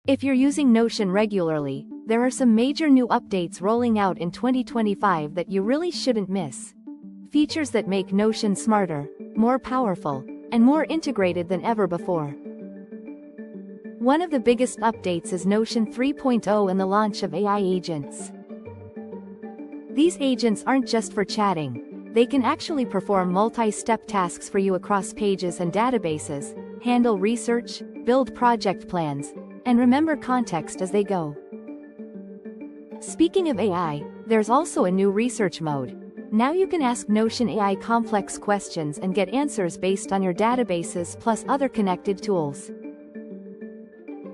If you're using Notion regularly, there are some major new updates rolling out in 2025 that you really shouldn't miss. Features that make Notion smarter, more powerful, and more integrated than ever before. One of the biggest updates is Notion 3.0 and the launch of AI agents. These agents aren't just for chatting, they can actually perform multi-step tasks for you across pages and databases, handle research, build project plans, and remember context as they go. Speaking of AI, there's also a new research mode. Now you can ask Notion AI complex questions and get answers based on your databases plus other connected tools.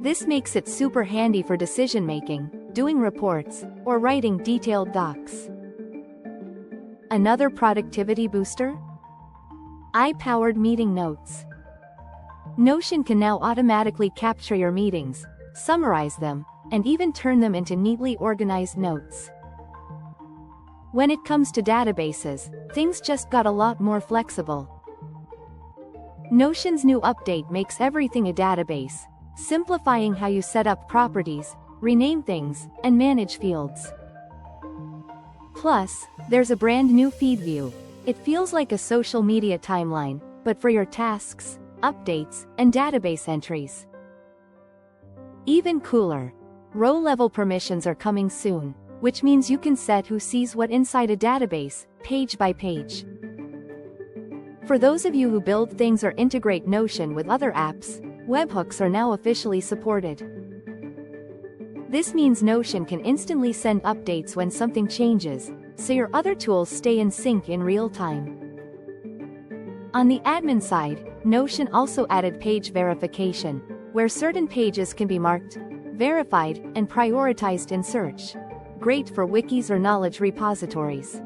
This makes it super handy for decision-making, doing reports, or writing detailed docs. Another productivity booster? AI-powered meeting notes. Notion can now automatically capture your meetings, summarize them, and even turn them into neatly organized notes. When it comes to databases, things just got a lot more flexible. Notion's new update makes everything a database, simplifying how you set up properties, rename things, and manage fields. Plus, there's a brand new feed view. It feels like a social media timeline, but for your tasks, updates, and database entries. Even cooler, row-level permissions are coming soon, which means you can set who sees what inside a database, page by page. For those of you who build things or integrate Notion with other apps, webhooks are now officially supported. This means Notion can instantly send updates when something changes, so your other tools stay in sync in real time. On the admin side, Notion also added page verification, where certain pages can be marked, verified, and prioritized in search. Great for wikis or knowledge repositories.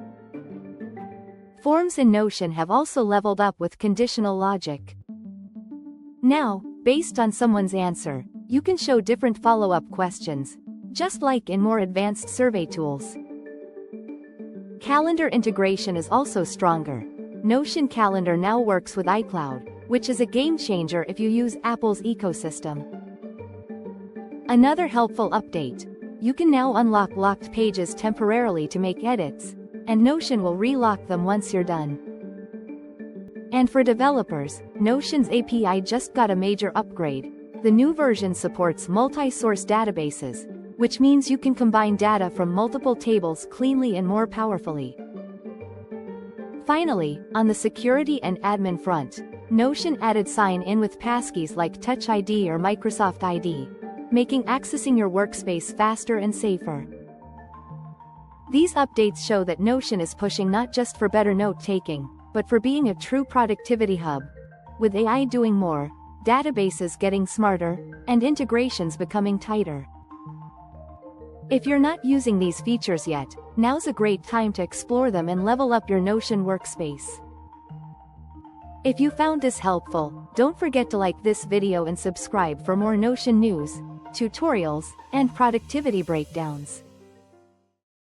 Forms in Notion have also leveled up with conditional logic. Now, based on someone's answer, you can show different follow-up questions, just like in more advanced survey tools. Calendar integration is also stronger. Notion Calendar now works with iCloud, which is a game changer if you use Apple's ecosystem. Another helpful update: you can now unlock locked pages temporarily to make edits, and Notion will relock them once you're done. And for developers, Notion's API just got a major upgrade. The new version supports multi-source databases, which means you can combine data from multiple tables cleanly and more powerfully. Finally, on the security and admin front, Notion added sign-in with passkeys like Touch ID or Microsoft ID, making accessing your workspace faster and safer. These updates show that Notion is pushing not just for better note-taking, but for being a true productivity hub. With AI doing more, databases getting smarter, and integrations becoming tighter. If you're not using these features yet, now's a great time to explore them and level up your Notion workspace. If you found this helpful, don't forget to like this video and subscribe for more Notion news, tutorials, and productivity breakdowns.